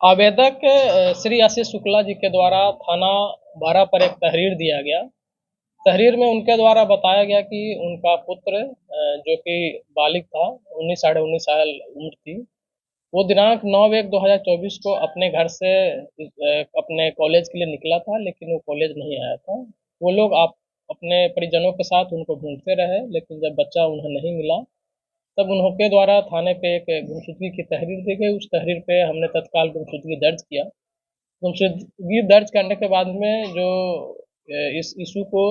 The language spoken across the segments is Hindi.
आवेदक श्री आशीष शुक्ला जी के द्वारा थाना बारह पर एक तहरीर दिया गया। तहरीर में उनके द्वारा बताया गया कि उनका पुत्र जो कि बालिग था, 19 साढ़े 19 साल उम्र थी, वो दिनांक 9/1/2024 को अपने घर से अपने कॉलेज के लिए निकला था, लेकिन वो कॉलेज नहीं आया था। वो लोग आप अपने परिजनों के साथ उनको ढूंढते रहे, लेकिन जब बच्चा उन्हें नहीं मिला, तब उनके द्वारा थाने पे एक गुमशुदगी की तहरीर दी गई। उस तहरीर पे हमने तत्काल गुमशुदगी दर्ज किया। गुमशुदगी दर्ज करने के बाद में जो इस इशू को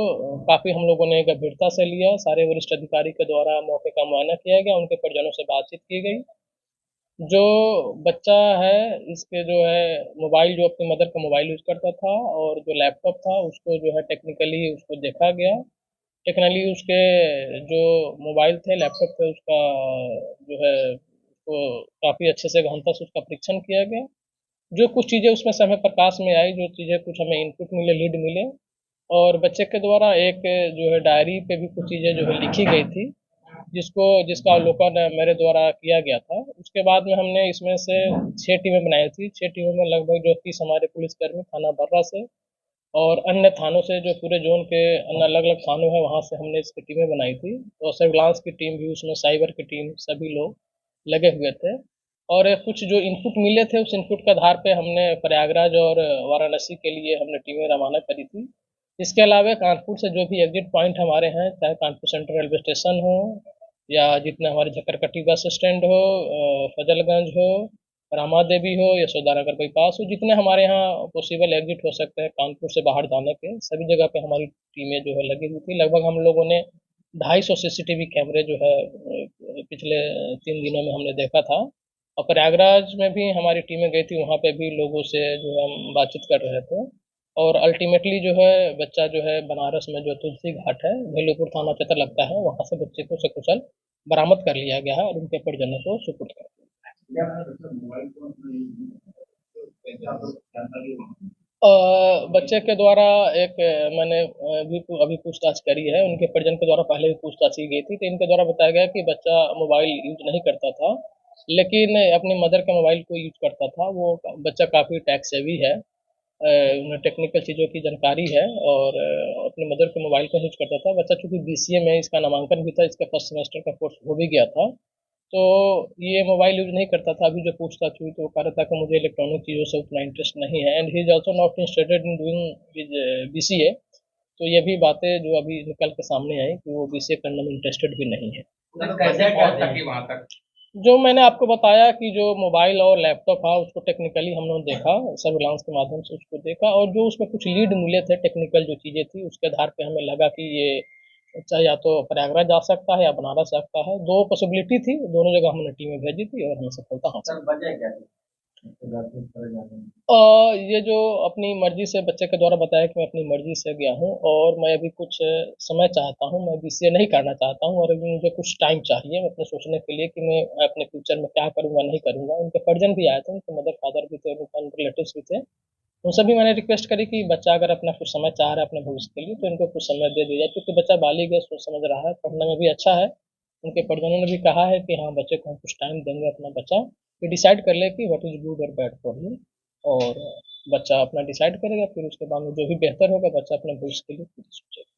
काफ़ी हम लोगों ने गंभीरता से लिया। सारे वरिष्ठ अधिकारी के द्वारा मौके का मुआयना किया गया, उनके परिजनों से बातचीत की गई। जो बच्चा है, इसके जो है मोबाइल, जो अपनी मदर का मोबाइल यूज़ करता था, और जो लैपटॉप था उसको जो है टेक्निकली उसको देखा गया। टेक्निकली उसके जो मोबाइल थे, लैपटॉप थे, उसका जो है उसको काफ़ी अच्छे से गहनता से उसका परीक्षण किया गया। जो कुछ चीज़ें उसमें समय प्रकाश में आई, जो चीज़ें कुछ हमें इनपुट मिले, लीड मिले, और बच्चे के द्वारा एक जो है डायरी पे भी कुछ चीज़ें जो है लिखी गई थी, जिसका अवलोकन मेरे द्वारा किया गया था। उसके बाद में हमने इसमें से 6 टीमें बनाई थी। 6 टीमों में लगभग जो 30 हमारे पुलिसकर्मी थाना बर्रा से और अन्य थानों से, जो पूरे ज़ोन के अन्य अलग-अलग थानों हैं, वहाँ से हमने इसकी टीमें बनाई थी, और सर्विलांस की टीम भी उसमें, साइबर की टीम, सभी लोग लगे हुए थे। और कुछ जो इनपुट मिले थे, उस इनपुट के आधार पे हमने प्रयागराज और वाराणसी के लिए हमने टीमें रवाना करी थी। इसके अलावा कानपुर से जो भी एग्जिट पॉइंट हमारे हैं, चाहे कानपुर सेंट्रल रेलवे स्टेशन हो, या जितने हमारे झक्करकट्टी बस स्टैंड हो, फजलगंज हो, रामा देवी हो, यशोदानगर बाईपास हो, जितने हमारे यहाँ पॉसिबल एग्जिट हो सकते हैं कानपुर से बाहर जाने के, सभी जगह पे हमारी टीमें जो है लगी हुई थी। लगभग हम लोगों ने 250 सीसीटीवी कैमरे जो है पिछले 3 दिनों में हमने देखा था। और प्रयागराज में भी हमारी टीमें गई थी, वहाँ पे भी लोगों से जो है हम बातचीत कर रहे थे। और अल्टीमेटली जो है बच्चा जो है बनारस में जो तुलसी घाट है, भेलूपुर थाना क्षेत्र लगता है, वहाँ से बच्चे को सकुशल बरामद कर लिया गया है और उनके परिजनों को सुपुर्द कर दिया। बच्चे के द्वारा एक मैंने भी अभी पूछताछ करी है। उनके परिजन के द्वारा पहले भी पूछताछ की गई थी, तो इनके द्वारा बताया गया कि बच्चा मोबाइल यूज नहीं करता था, लेकिन अपनी मदर के मोबाइल को यूज करता था। वो बच्चा काफ़ी टेक सेवी है, उन्हें टेक्निकल चीज़ों की जानकारी है, और अपनी मदर के मोबाइल का यूज करता था। बच्चा चूँकि बीसीए में इसका नामांकन भी था, इसका फर्स्ट सेमेस्टर का कोर्स हो भी गया था, तो ये मोबाइल यूज़ नहीं करता था। अभी जो पूछताछ हुई तो वो कह रहा था कि मुझे इलेक्ट्रॉनिक चीज़ों से उतना इंटरेस्ट नहीं है, and he is also not interested in doing his BCA. तो ये भी बातें जो अभी निकल के सामने आई कि वो बीसीए करने में इंटरेस्टेड भी नहीं है। कैसे पहुंच सकी वहां तक? जो मैंने आपको बताया कि जो मोबाइल और लैपटॉप था, उसको टेक्निकली हम लोगों ने देखा, सर्विलांस के माध्यम से उसको देखा, और जो उसमें कुछ लीड मिले थे, टेक्निकल जो चीज़ें थी, उसके आधार पे हमें लगा कि ये बच्चा या तो प्रयागराज जा सकता है या बनारस जा सकता है। 2 पॉसिबिलिटी थी, दोनों जगह हमने टीमें भेजी थी और हमें सफलता हासिल। वजह क्या थी? ये जो अपनी मर्ज़ी से बच्चे के द्वारा बताया कि मैं अपनी मर्ज़ी से गया हूँ, और मैं अभी कुछ समय चाहता हूँ, मैं बीसीए नहीं करना चाहता हूँ, और अभी मुझे कुछ टाइम चाहिए अपने सोचने के लिए कि मैं अपने फ्यूचर में क्या करूँगा, नहीं करूँगा। उनके परिजन भी आए थे, उनके मदर-फादर भी थे, उनके रिलेटिव्स भी थे। उनसे भी मैंने रिक्वेस्ट करी कि बच्चा अगर अपना कुछ समय चाह रहा है अपने भविष्य के लिए, तो इनको कुछ समय दे दिया जाए, क्योंकि बच्चा बालिग है, सोच समझ रहा है, पढ़ने में भी अच्छा है। उनके परिजनों ने भी कहा है कि हाँ, बच्चे को हम कुछ टाइम देंगे, अपना बच्चा ये डिसाइड कर ले कि व्हाट इज़ गुड और बैड फॉर हिम, और बच्चा अपना डिसाइड करेगा, फिर उसके बाद में जो भी बेहतर होगा, बच्चा अपने भविष्य के लिए खुद ही सोचेगा।